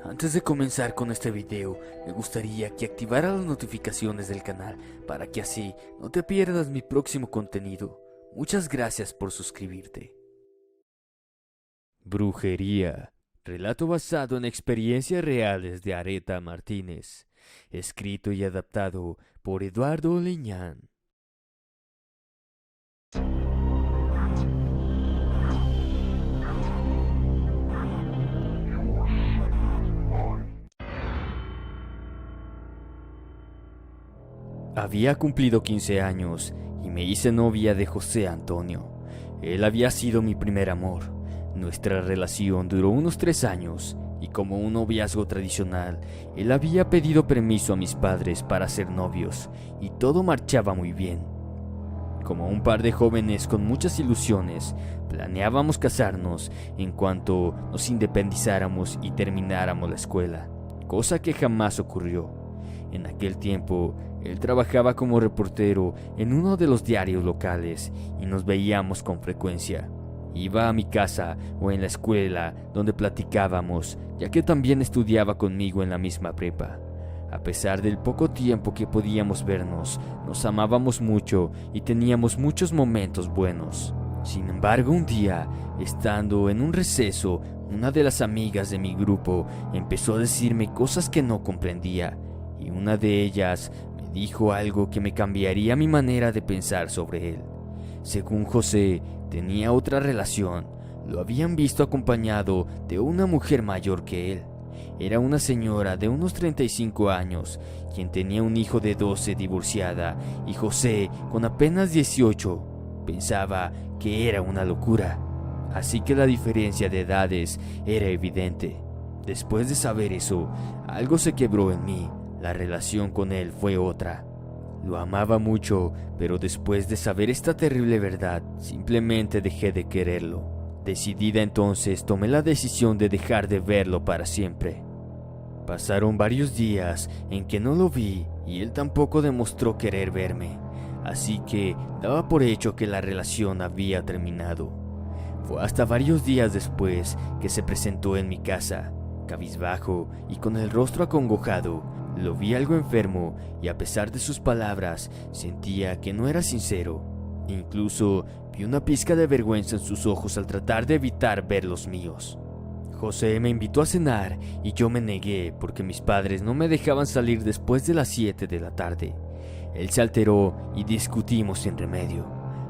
Antes de comenzar con este video, me gustaría que activaras las notificaciones del canal para que así no te pierdas mi próximo contenido. Muchas gracias por suscribirte. Brujería. Relato basado en experiencias reales de Aretha Martínez. Escrito y adaptado por Eduardo Leñán. Había cumplido 15 años y me hice novia de José Antonio. Él había sido mi primer amor. Nuestra relación duró unos 3 años y como un noviazgo tradicional, él había pedido permiso a mis padres para ser novios y todo marchaba muy bien. Como un par de jóvenes con muchas ilusiones, planeábamos casarnos en cuanto nos independizáramos y termináramos la escuela, cosa que jamás ocurrió. En aquel tiempo, él trabajaba como reportero en uno de los diarios locales y nos veíamos con frecuencia. Iba a mi casa o en la escuela donde platicábamos, ya que también estudiaba conmigo en la misma prepa. A pesar del poco tiempo que podíamos vernos, nos amábamos mucho y teníamos muchos momentos buenos. Sin embargo, un día, estando en un receso, una de las amigas de mi grupo empezó a decirme cosas que no comprendía, y una de ellas me dijo algo que me cambiaría mi manera de pensar sobre él. Según José, tenía otra relación. Lo habían visto acompañado de una mujer mayor que él. Era una señora de unos 35 años, quien tenía un hijo de 12 divorciada, y José, con apenas 18, pensaba que era una locura. Así que la diferencia de edades era evidente. Después de saber eso, algo se quebró en mí. La relación con él fue otra. Lo amaba mucho, pero después de saber esta terrible verdad, simplemente dejé de quererlo. Decidida entonces, tomé la decisión de dejar de verlo para siempre. Pasaron varios días en que no lo vi y él tampoco demostró querer verme, así que daba por hecho que la relación había terminado. Fue hasta varios días después que se presentó en mi casa, cabizbajo y con el rostro acongojado. Lo vi algo enfermo y a pesar de sus palabras sentía que no era sincero. Incluso vi una pizca de vergüenza en sus ojos al tratar de evitar ver los míos. José me invitó a cenar y yo me negué porque mis padres no me dejaban salir después de las 7 de la tarde. Él se alteró y discutimos sin remedio.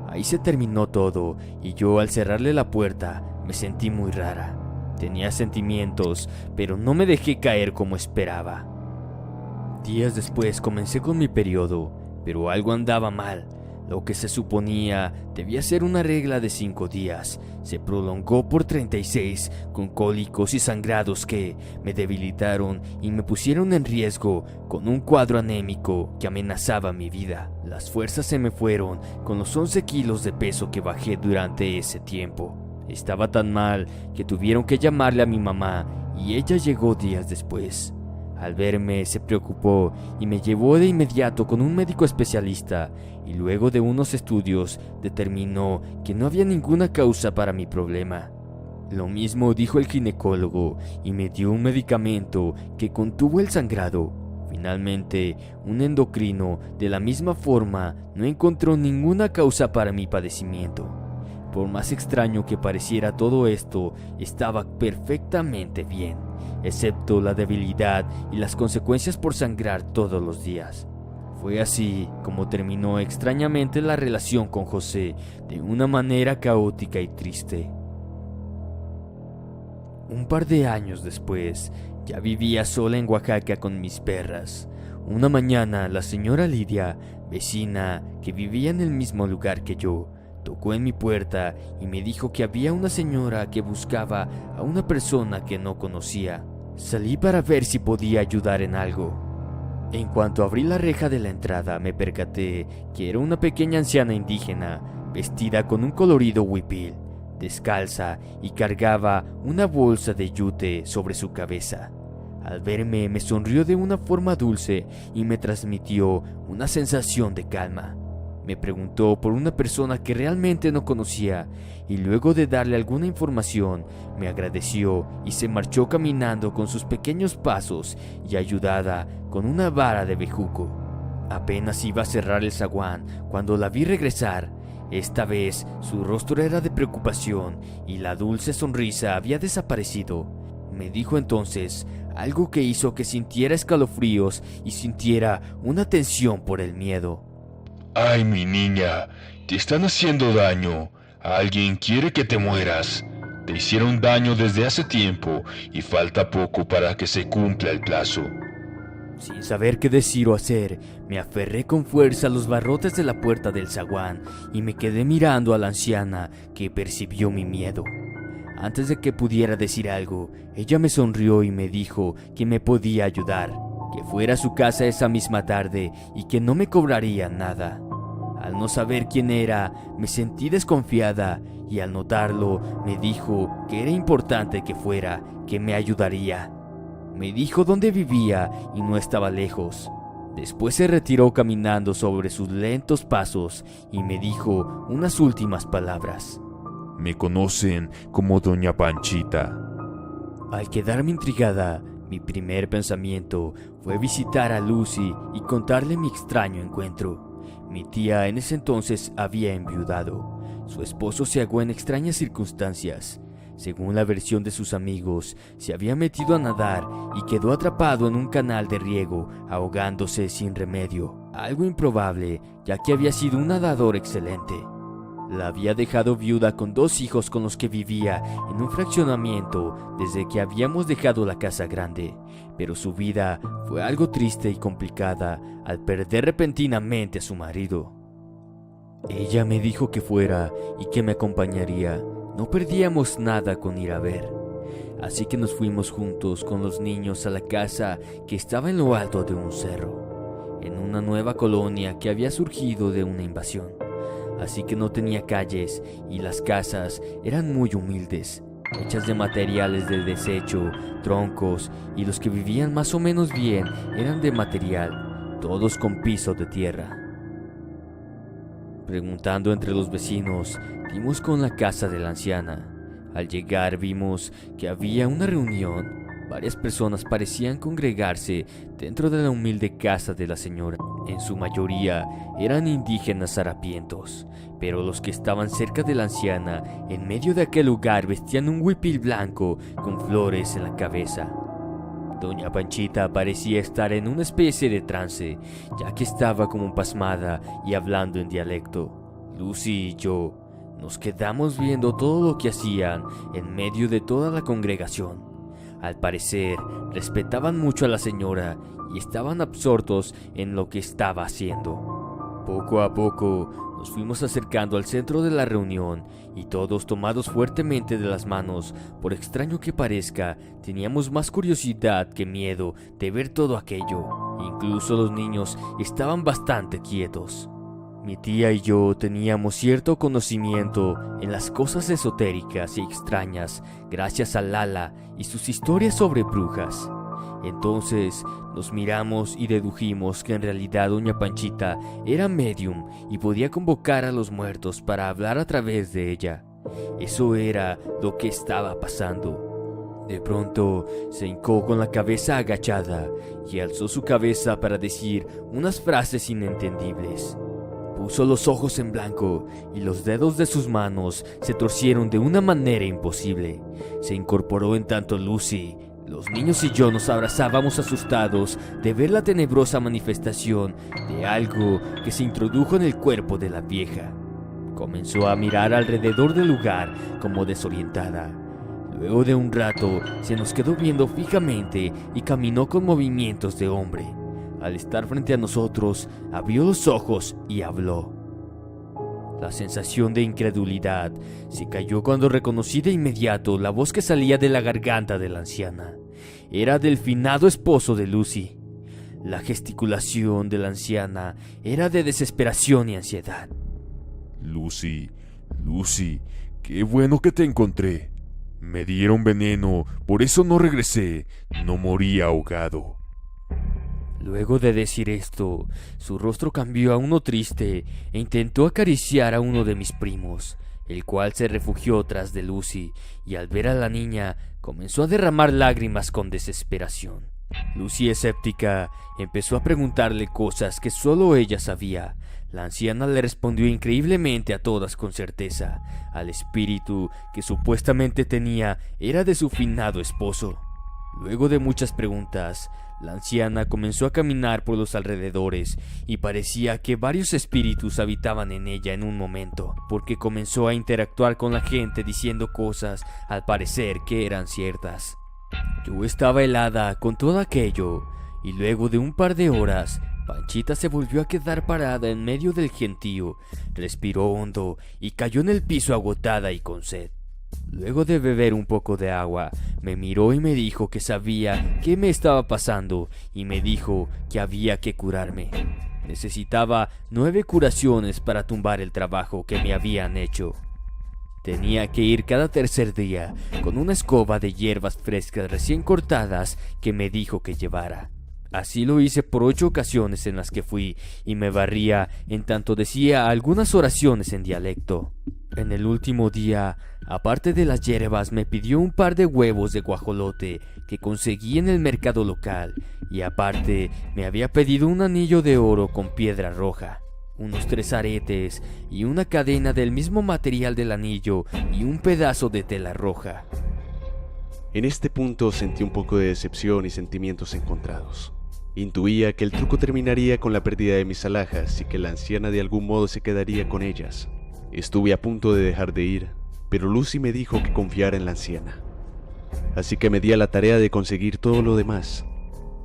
Ahí se terminó todo y yo al cerrarle la puerta me sentí muy rara. Tenía sentimientos, pero no me dejé caer como esperaba. Días después comencé con mi periodo, pero algo andaba mal. Lo que se suponía debía ser una regla de 5 días, se prolongó por 36 con cólicos y sangrados que me debilitaron y me pusieron en riesgo con un cuadro anémico que amenazaba mi vida. Las fuerzas se me fueron con los 11 kilos de peso que bajé durante ese tiempo. Estaba tan mal que tuvieron que llamarle a mi mamá y ella llegó días después. Al verme se preocupó y me llevó de inmediato con un médico especialista y luego de unos estudios determinó que no había ninguna causa para mi problema. Lo mismo dijo el ginecólogo y me dio un medicamento que contuvo el sangrado. Finalmente, un endocrino de la misma forma no encontró ninguna causa para mi padecimiento. Por más extraño que pareciera todo esto, estaba perfectamente bien, excepto la debilidad y las consecuencias por sangrar todos los días. Fue así como terminó extrañamente la relación con José, de una manera caótica y triste. Un par de años después, ya vivía sola en Oaxaca con mis perras. Una mañana, la señora Lidia, vecina que vivía en el mismo lugar que yo, tocó en mi puerta y me dijo que había una señora que buscaba a una persona que no conocía. Salí para ver si podía ayudar en algo. En cuanto abrí la reja de la entrada, me percaté que era una pequeña anciana indígena, vestida con un colorido huipil, descalza y cargaba una bolsa de yute sobre su cabeza. Al verme, me sonrió de una forma dulce y me transmitió una sensación de calma. Me preguntó por una persona que realmente no conocía y luego de darle alguna información me agradeció y se marchó caminando con sus pequeños pasos y ayudada con una vara de bejuco. Apenas iba a cerrar el zaguán cuando la vi regresar. Esta vez su rostro era de preocupación y la dulce sonrisa había desaparecido. Me dijo entonces algo que hizo que sintiera escalofríos y sintiera una tensión por el miedo. Ay, mi niña, te están haciendo daño. Alguien quiere que te mueras. Te hicieron daño desde hace tiempo y falta poco para que se cumpla el plazo. Sin saber qué decir o hacer, me aferré con fuerza a los barrotes de la puerta del zaguán y me quedé mirando a la anciana que percibió mi miedo. Antes de que pudiera decir algo, ella me sonrió y me dijo que me podía ayudar, que fuera a su casa esa misma tarde y que no me cobraría nada. Al no saber quién era, me sentí desconfiada y al notarlo me dijo que era importante que fuera, que me ayudaría. Me dijo dónde vivía y no estaba lejos. Después se retiró caminando sobre sus lentos pasos y me dijo unas últimas palabras. Me conocen como Doña Panchita. Al quedarme intrigada, mi primer pensamiento fue visitar a Lucy y contarle mi extraño encuentro. Mi tía en ese entonces había enviudado. Su esposo se ahogó en extrañas circunstancias. Según la versión de sus amigos, se había metido a nadar y quedó atrapado en un canal de riego, ahogándose sin remedio. Algo improbable, ya que había sido un nadador excelente. La había dejado viuda con 2 hijos con los que vivía en un fraccionamiento desde que habíamos dejado la casa grande, pero su vida fue algo triste y complicada al perder repentinamente a su marido. Ella me dijo que fuera y que me acompañaría. No perdíamos nada con ir a ver. Así que nos fuimos juntos con los niños a la casa que estaba en lo alto de un cerro, en una nueva colonia que había surgido de una invasión. Así que no tenía calles y las casas eran muy humildes, hechas de materiales de desecho, troncos, y los que vivían más o menos bien eran de material, todos con piso de tierra. Preguntando entre los vecinos, dimos con la casa de la anciana. Al llegar vimos que había una reunión. Varias personas parecían congregarse dentro de la humilde casa de la señora. En su mayoría eran indígenas harapientos, pero los que estaban cerca de la anciana, en medio de aquel lugar, vestían un huipil blanco con flores en la cabeza. Doña Panchita parecía estar en una especie de trance, ya que estaba como pasmada y hablando en dialecto. Lucy y yo nos quedamos viendo todo lo que hacían en medio de toda la congregación. Al parecer, respetaban mucho a la señora y estaban absortos en lo que estaba haciendo. Poco a poco nos fuimos acercando al centro de la reunión y todos, tomados fuertemente de las manos, por extraño que parezca, teníamos más curiosidad que miedo de ver todo aquello. Incluso los niños estaban bastante quietos. Mi tía y yo teníamos cierto conocimiento en las cosas esotéricas y extrañas gracias a Lala y sus historias sobre brujas. Entonces nos miramos y dedujimos que en realidad Doña Panchita era medium y podía convocar a los muertos para hablar a través de ella. Eso era lo que estaba pasando. De pronto se hincó con la cabeza agachada y alzó su cabeza para decir unas frases inentendibles. Puso los ojos en blanco y los dedos de sus manos se torcieron de una manera imposible. Se incorporó en tanto Lucy, los niños y yo nos abrazábamos asustados de ver la tenebrosa manifestación de algo que se introdujo en el cuerpo de la vieja. Comenzó a mirar alrededor del lugar como desorientada. Luego de un rato se nos quedó viendo fijamente y caminó con movimientos de hombre. Al estar frente a nosotros, abrió los ojos y habló. La sensación de incredulidad se cayó cuando reconocí de inmediato la voz que salía de la garganta de la anciana. Era del finado esposo de Lucy. La gesticulación de la anciana era de desesperación y ansiedad. Lucy, qué bueno que te encontré. Me dieron veneno, por eso no regresé. No morí ahogado. Luego de decir esto, su rostro cambió a uno triste e intentó acariciar a uno de mis primos, el cual se refugió tras de Lucy y al ver a la niña comenzó a derramar lágrimas con desesperación. Lucy, escéptica, empezó a preguntarle cosas que solo ella sabía. La anciana le respondió increíblemente a todas con certeza. Al espíritu que supuestamente tenía era de su finado esposo. Luego de muchas preguntas, la anciana comenzó a caminar por los alrededores y parecía que varios espíritus habitaban en ella en un momento, porque comenzó a interactuar con la gente diciendo cosas al parecer que eran ciertas. Yo estaba helada con todo aquello y luego de un par de horas, Panchita se volvió a quedar parada en medio del gentío, respiró hondo y cayó en el piso agotada y con sed. Luego de beber un poco de agua, me miró y me dijo que sabía qué me estaba pasando y me dijo que había que curarme. Necesitaba 9 curaciones para tumbar el trabajo que me habían hecho. Tenía que ir cada tercer día con una escoba de hierbas frescas recién cortadas que me dijo que llevara. Así lo hice por 8 ocasiones en las que fui y me barría en tanto decía algunas oraciones en dialecto. En el último día, aparte de las hierbas, me pidió un par de huevos de guajolote que conseguí en el mercado local y aparte me había pedido un anillo de oro con piedra roja, unos 3 aretes y una cadena del mismo material del anillo y un pedazo de tela roja. En este punto sentí un poco de decepción y sentimientos encontrados. Intuía que el truco terminaría con la pérdida de mis alhajas y que la anciana de algún modo se quedaría con ellas. Estuve a punto de dejar de ir, pero Lucy me dijo que confiara en la anciana. Así que me di a la tarea de conseguir todo lo demás.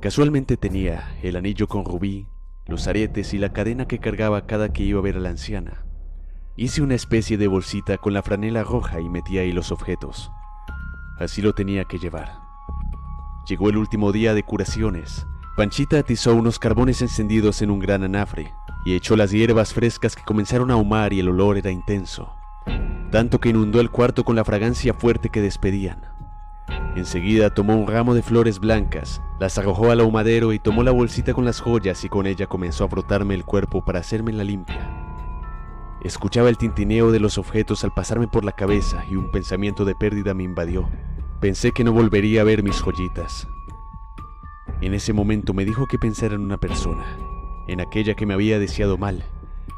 Casualmente tenía el anillo con rubí, los aretes y la cadena que cargaba cada que iba a ver a la anciana. Hice una especie de bolsita con la franela roja y metí ahí los objetos. Así lo tenía que llevar. Llegó el último día de curaciones. Panchita atizó unos carbones encendidos en un gran anafre y echó las hierbas frescas que comenzaron a ahumar y el olor era intenso, tanto que inundó el cuarto con la fragancia fuerte que despedían. Enseguida tomó un ramo de flores blancas, las arrojó al ahumadero y tomó la bolsita con las joyas y con ella comenzó a frotarme el cuerpo para hacerme la limpia. Escuchaba el tintineo de los objetos al pasarme por la cabeza y un pensamiento de pérdida me invadió. Pensé que no volvería a ver mis joyitas. En ese momento me dijo que pensara en una persona, en aquella que me había deseado mal,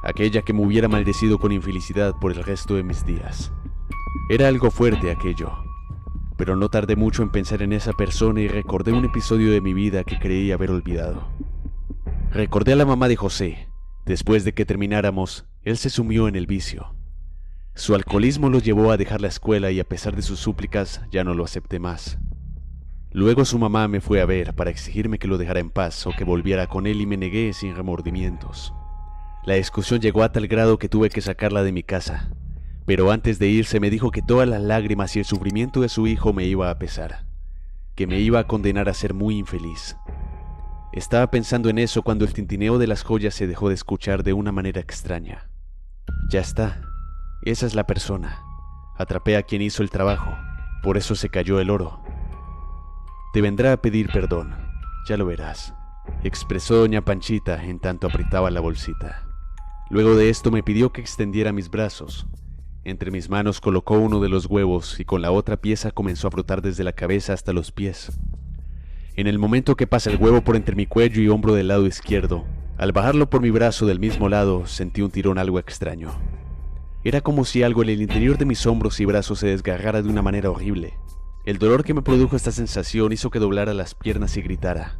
aquella que me hubiera maldecido con infelicidad por el resto de mis días. Era algo fuerte aquello, pero no tardé mucho en pensar en esa persona y recordé un episodio de mi vida que creí haber olvidado. Recordé a la mamá de José. Después de que termináramos, él se sumió en el vicio. Su alcoholismo lo llevó a dejar la escuela y a pesar de sus súplicas ya no lo acepté más. Luego su mamá me fue a ver para exigirme que lo dejara en paz o que volviera con él y me negué sin remordimientos. La discusión llegó a tal grado que tuve que sacarla de mi casa, pero antes de irse me dijo que todas las lágrimas y el sufrimiento de su hijo me iba a pesar, que me iba a condenar a ser muy infeliz. Estaba pensando en eso cuando el tintineo de las joyas se dejó de escuchar de una manera extraña. Ya está, esa es la persona. Atrapé a quien hizo el trabajo, por eso se cayó el oro. Te vendrá a pedir perdón, ya lo verás, expresó doña Panchita en tanto apretaba la bolsita. Luego de esto me pidió que extendiera mis brazos. Entre mis manos colocó uno de los huevos y con la otra pieza comenzó a frotar desde la cabeza hasta los pies. En el momento que pasa el huevo por entre mi cuello y hombro del lado izquierdo, al bajarlo por mi brazo del mismo lado, sentí un tirón algo extraño. Era como si algo en el interior de mis hombros y brazos se desgarrara de una manera horrible. El dolor que me produjo esta sensación hizo que doblara las piernas y gritara.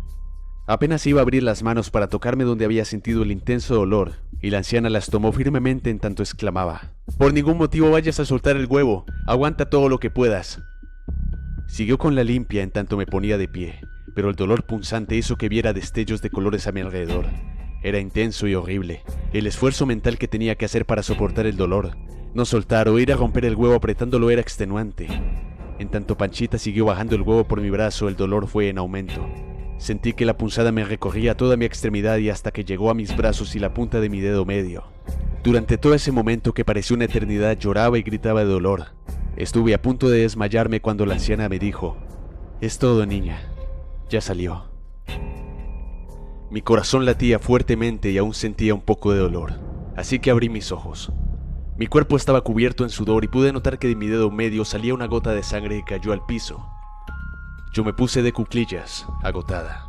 Apenas iba a abrir las manos para tocarme donde había sentido el intenso dolor, y la anciana las tomó firmemente en tanto exclamaba: «Por ningún motivo vayas a soltar el huevo, aguanta todo lo que puedas». Siguió con la limpia en tanto me ponía de pie, pero el dolor punzante hizo que viera destellos de colores a mi alrededor. Era intenso y horrible, el esfuerzo mental que tenía que hacer para soportar el dolor. No soltar o ir a romper el huevo apretándolo era extenuante. En tanto Panchita siguió bajando el huevo por mi brazo, el dolor fue en aumento. Sentí que la punzada me recorría toda mi extremidad y hasta que llegó a mis brazos y la punta de mi dedo medio. Durante todo ese momento que pareció una eternidad lloraba y gritaba de dolor. Estuve a punto de desmayarme cuando la anciana me dijo: «Es todo, niña, ya salió». Mi corazón latía fuertemente y aún sentía un poco de dolor, así que abrí mis ojos. Mi cuerpo estaba cubierto en sudor y pude notar que de mi dedo medio salía una gota de sangre que cayó al piso. Yo me puse de cuclillas, agotada.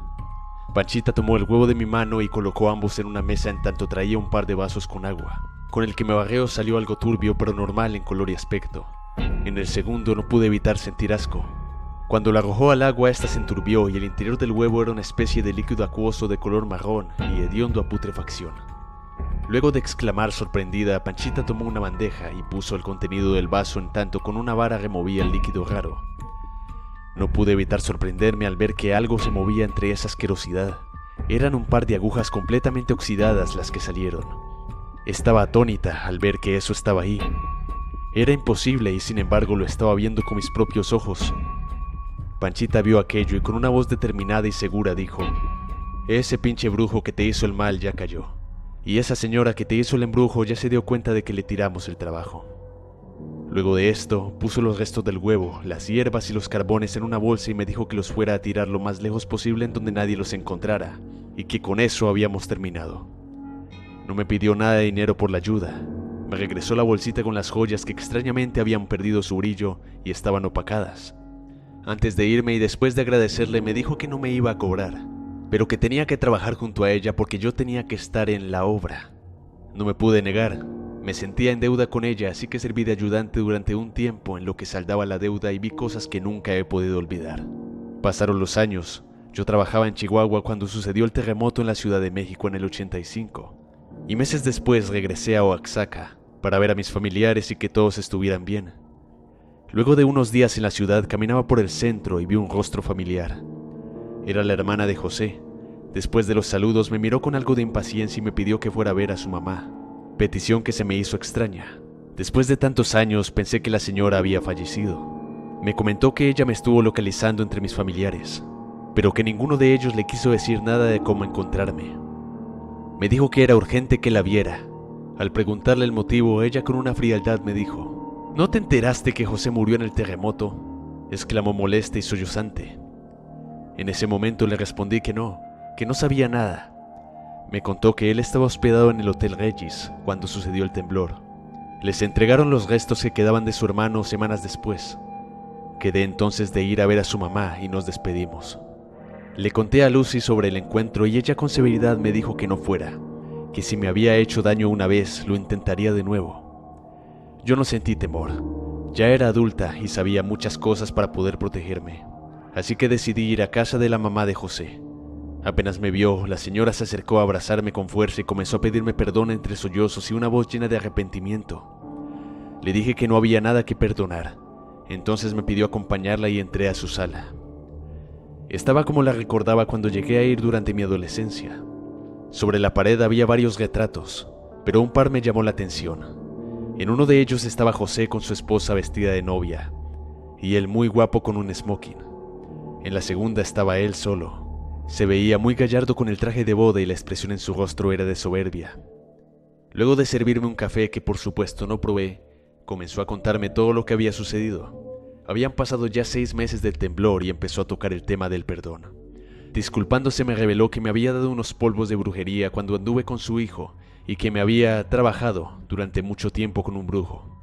Panchita tomó el huevo de mi mano y colocó ambos en una mesa en tanto traía un par de vasos con agua. Con el que me barreo salió algo turbio pero normal en color y aspecto. En el segundo no pude evitar sentir asco. Cuando la arrojó al agua, esta se enturbió y el interior del huevo era una especie de líquido acuoso de color marrón y hediondo a putrefacción. Luego de exclamar sorprendida, Panchita tomó una bandeja y puso el contenido del vaso en tanto con una vara removía el líquido raro. No pude evitar sorprenderme al ver que algo se movía entre esa asquerosidad. Eran un par de agujas completamente oxidadas las que salieron. Estaba atónita al ver que eso estaba ahí. Era imposible y sin embargo lo estaba viendo con mis propios ojos. Panchita vio aquello y con una voz determinada y segura dijo: «Ese pinche brujo que te hizo el mal ya cayó. Y esa señora que te hizo el embrujo ya se dio cuenta de que le tiramos el trabajo». Luego de esto, puso los restos del huevo, las hierbas y los carbones en una bolsa y me dijo que los fuera a tirar lo más lejos posible en donde nadie los encontrara, y que con eso habíamos terminado. No me pidió nada de dinero por la ayuda. Me regresó la bolsita con las joyas que extrañamente habían perdido su brillo y estaban opacadas. Antes de irme y después de agradecerle me dijo que no me iba a cobrar, pero que tenía que trabajar junto a ella porque yo tenía que estar en la obra. No me pude negar. Me sentía en deuda con ella, así que serví de ayudante durante un tiempo en lo que saldaba la deuda y vi cosas que nunca he podido olvidar. Pasaron los años. Yo trabajaba en Chihuahua cuando sucedió el terremoto en la Ciudad de México en el 85. Y meses después regresé a Oaxaca para ver a mis familiares y que todos estuvieran bien. Luego de unos días en la ciudad caminaba por el centro y vi un rostro familiar. Era la hermana de José. Después de los saludos me miró con algo de impaciencia y me pidió que fuera a ver a su mamá. Petición que se me hizo extraña. Después de tantos años pensé que la señora había fallecido. Me comentó que ella me estuvo localizando entre mis familiares, pero que ninguno de ellos le quiso decir nada de cómo encontrarme. Me dijo que era urgente que la viera. Al preguntarle el motivo, ella con una frialdad me dijo: «¿No te enteraste que José murió en el terremoto?», exclamó molesta y sollozante. En ese momento le respondí que no sabía nada. Me contó que él estaba hospedado en el Hotel Regis cuando sucedió el temblor. Les entregaron los restos que quedaban de su hermano semanas después. Quedé entonces de ir a ver a su mamá y nos despedimos. Le conté a Lucy sobre el encuentro y ella con severidad me dijo que no fuera, que si me había hecho daño una vez lo intentaría de nuevo. Yo no sentí temor. Ya era adulta y sabía muchas cosas para poder protegerme. Así que decidí ir a casa de la mamá de José. Apenas me vio, la señora se acercó a abrazarme con fuerza y comenzó a pedirme perdón entre sollozos y una voz llena de arrepentimiento. Le dije que no había nada que perdonar. Entonces me pidió acompañarla y entré a su sala. Estaba como la recordaba cuando llegué a ir durante mi adolescencia. Sobre la pared había varios retratos, pero un par me llamó la atención. En uno de ellos estaba José con su esposa vestida de novia, y él muy guapo con un smoking. En la segunda estaba él solo. Se veía muy gallardo con el traje de boda y la expresión en su rostro era de soberbia. Luego de servirme un café que por supuesto no probé, comenzó a contarme todo lo que había sucedido. Habían pasado ya 6 meses del temblor y empezó a tocar el tema del perdón. Disculpándose me reveló que me había dado unos polvos de brujería cuando anduve con su hijo y que me había trabajado durante mucho tiempo con un brujo.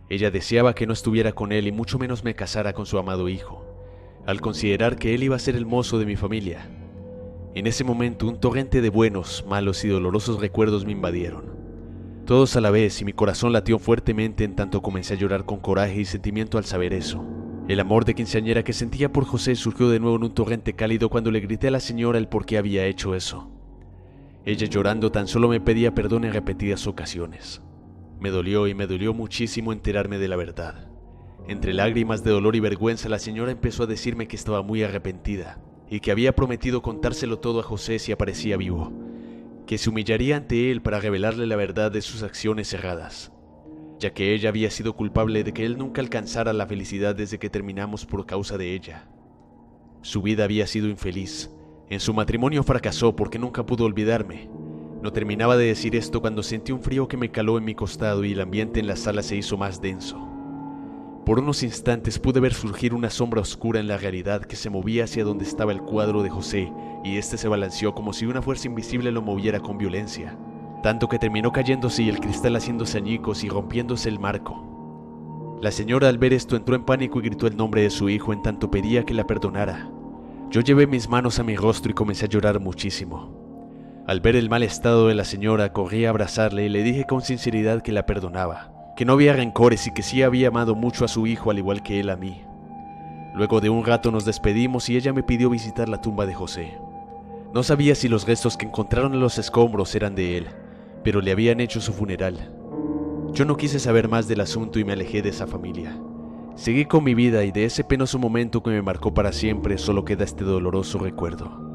Ella deseaba que no estuviera con él y mucho menos me casara con su amado hijo, al considerar que él iba a ser el mozo de mi familia. En ese momento un torrente de buenos, malos y dolorosos recuerdos me invadieron. Todos a la vez y mi corazón latió fuertemente en tanto comencé a llorar con coraje y sentimiento al saber eso. El amor de quinceañera que sentía por José surgió de nuevo en un torrente cálido cuando le grité a la señora el por qué había hecho eso. Ella llorando tan solo me pedía perdón en repetidas ocasiones. Me dolió y me dolió muchísimo enterarme de la verdad. Entre lágrimas de dolor y vergüenza la señora empezó a decirme que estaba muy arrepentida y que había prometido contárselo todo a José si aparecía vivo, que se humillaría ante él para revelarle la verdad de sus acciones erradas, ya que ella había sido culpable de que él nunca alcanzara la felicidad desde que terminamos por causa de ella. Su vida había sido infeliz, en su matrimonio fracasó porque nunca pudo olvidarme. No terminaba de decir esto cuando sentí un frío que me caló en mi costado y el ambiente en la sala se hizo más denso. Por unos instantes pude ver surgir una sombra oscura en la realidad que se movía hacia donde estaba el cuadro de José, y este se balanceó como si una fuerza invisible lo moviera con violencia, tanto que terminó cayéndose y el cristal haciéndose añicos y rompiéndose el marco. La señora al ver esto entró en pánico y gritó el nombre de su hijo en tanto pedía que la perdonara. Yo llevé mis manos a mi rostro y comencé a llorar muchísimo. Al ver el mal estado de la señora, corrí a abrazarle y le dije con sinceridad que la perdonaba, que no había rencores y que sí había amado mucho a su hijo al igual que él a mí. Luego de un rato nos despedimos y ella me pidió visitar la tumba de José. No sabía si los restos que encontraron en los escombros eran de él, pero le habían hecho su funeral. Yo no quise saber más del asunto y me alejé de esa familia. Seguí con mi vida y de ese penoso momento que me marcó para siempre solo queda este doloroso recuerdo.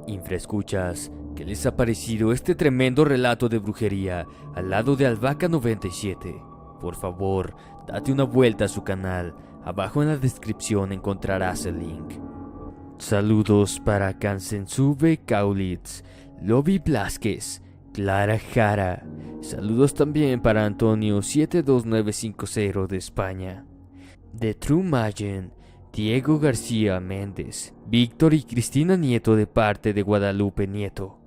Infraescuchas, ¿qué les ha parecido este tremendo relato de brujería al lado de Albahaca 97? Por favor, date una vuelta a su canal. Abajo en la descripción encontrarás el link. Saludos para Kansensube Kaulitz, Lobby Blasquez, Clara Jara. Saludos también para Antonio 72950 de España. The True Magen, Diego García Méndez, Víctor y Cristina Nieto de parte de Guadalupe Nieto.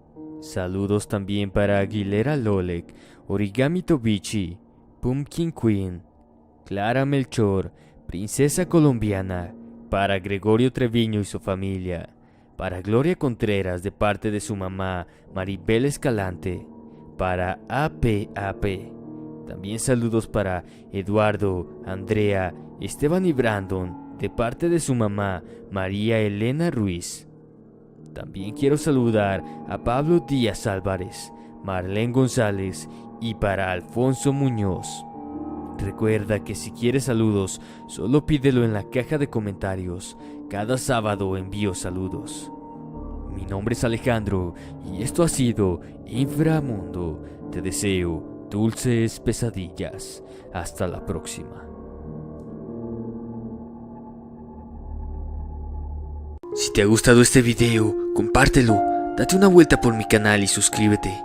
Saludos también para Aguilera Lolek, Origami Tobichi, Pumpkin Queen, Clara Melchor, Princesa Colombiana, para Gregorio Treviño y su familia, para Gloria Contreras de parte de su mamá Maribel Escalante, para APAP. También saludos para Eduardo, Andrea, Esteban y Brandon de parte de su mamá María Elena Ruiz. También quiero saludar a Pablo Díaz Álvarez, Marlene González y para Alfonso Muñoz. Recuerda que si quieres saludos, solo pídelo en la caja de comentarios. Cada sábado envío saludos. Mi nombre es Alejandro y esto ha sido Inframundo. Te deseo dulces pesadillas. Hasta la próxima. Si te ha gustado este video, compártelo, date una vuelta por mi canal y suscríbete.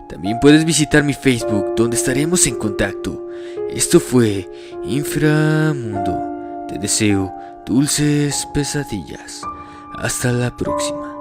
También puedes visitar mi Facebook, donde estaremos en contacto. Esto fue Inframundo. Te deseo dulces pesadillas. Hasta la próxima.